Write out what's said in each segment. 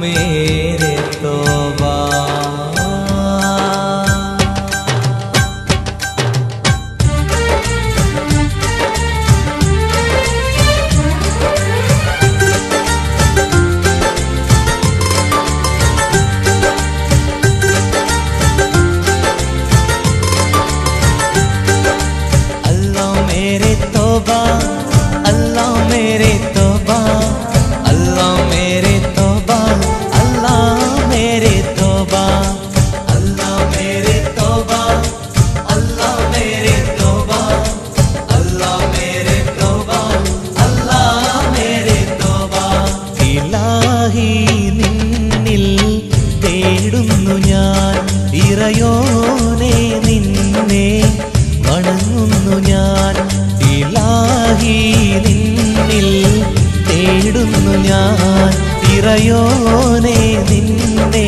मेरे तौबा। अल्लाह मेरे तौबा, अल्लाह मेरे तौबा, अल्लाह मेरे तौबा, अल्लाह मेरे तौबा, अल्लाह मेरे तौबा, अल्लाह मेरे तौबा, अल्लाह मेरे तौबा, अल्लाह मेरे तौबा। ഇലാഹി നിന്നിൽ തേടുന്നു ഞാൻ, ഇറയോനെ നിന്നെ വണങ്ങുന്നു ഞാൻ. ഇലാഹി നിന്നിൽ തേടുന്നു ഞാൻ, ഇറയോനെ നിന്നെ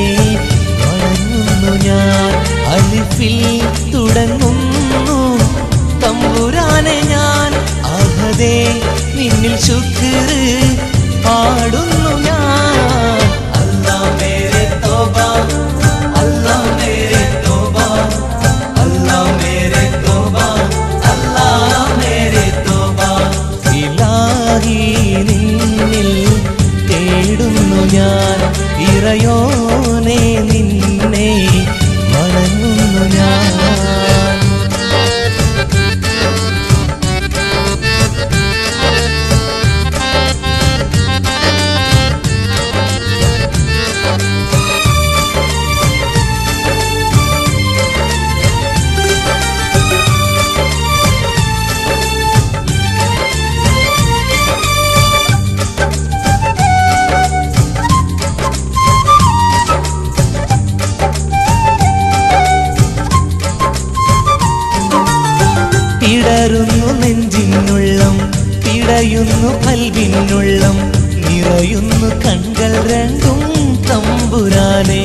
വണങ്ങുന്നു ഞാൻ. അലിഫിൽ തുടങ്ങുന്നു തമ്പുരാനെ ഞാൻ, അഹദേ നിന്നിൽ ശുക്ർ പാടുന്നു ഞാൻ. അല്ലാഹ് മേരെ തൗബ, അല്ലാഹ് മേരെ തൗബ, അല്ലാഹ് മേരെ തൗബ, അല്ലാഹ് മേരെ തൗബ. ഇലാഹി നിന്നിൽ തേടുന്നു ഞാൻ, ഇറയോനെ നിന്നെ വണങ്ങുന്നു ഞാൻ. പിടരുന്നു നെഞ്ചിനുള്ളം, പിടയുന്നു കൽവിനുള്ളം, നിറയുന്നു കൺകൾ രണ്ടും തമ്പുരാനേ.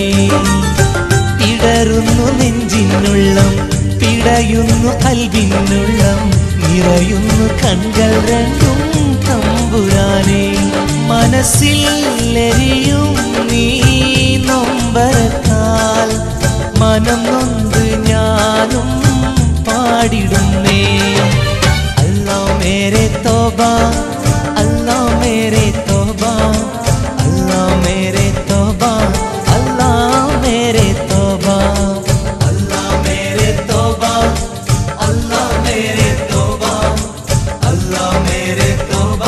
പിടരുന്നു നെഞ്ചിനുള്ളം, പിടയുന്നു കൽവിനുള്ളം, നിറയുന്നു കൺകൾ രണ്ടും തമ്പുരാനേ. മനസ്സിൽ എരിയും നീ നൊമ്പരത്താൽ, മനം നൊന്ത് ഞാനും പാടിടുന്നേ. അല്ലാഹ് മേരെ തൗബ, അല്ലാഹ് മേരെ തൗബ, അല്ലാഹ് മേരെ തൗബ, അല്ലാഹ് മേരെ തൗബ, അല്ലാഹ് മേരെ തൗബ, അല്ലാഹ് മേരെ തൗബ, അല്ലാഹ് മേരെ തൗബ,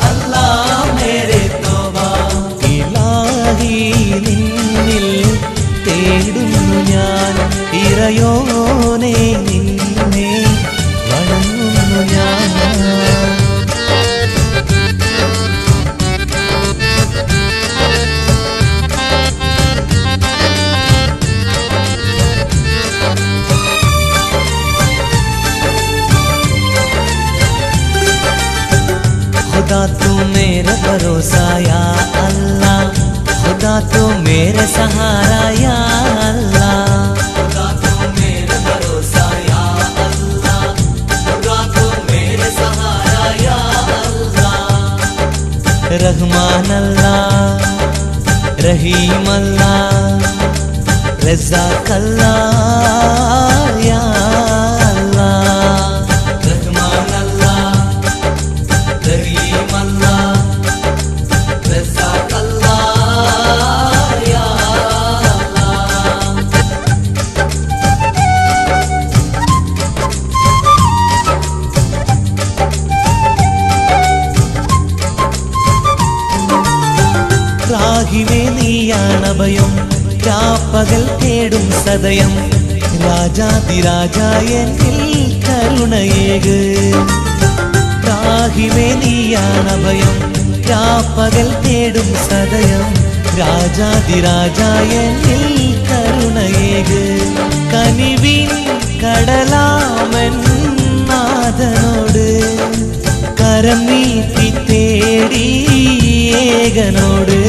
അല്ലാഹ് മേരെ തൗബ. ഇലാഹി നിന്നിൽ തേടുന്നു ഞാൻ, ഇറയോനെ നിന്നെ വണങ്ങുന്നു ഞാൻ. खुदा तू मेरा भरोसा या अल्लाह, खुदा तू मेरा सहारा या अल्लाह, खुदा तू मेरा भरोसा या अल्लाह, खुदा तू मेरा सहारा या अल्लाह. रहमान अल्लाह, रहीम अल्लाह, रज़ाक अल्लाह या अल्लाह. रहमान अल्लाह, रहीम अल्लाह, रज़ाक अल्लाह या अल्लाह. രാഹിവേ നീയാണഭയം, രാപ്പകൽ തേടും സദയം, രാജാതിരാജായനിൽ കരുണയേക്. രാഹിവേ നീയാണഭയം, രാപ്പകൽ തേടും സദയം, രാജാതിരാജായനിൽ കരുണയേക്. കനിവിൻ കടലാമൻ നാഥനോട്, കരം നീട്ടി തേടി ഏകനോട്,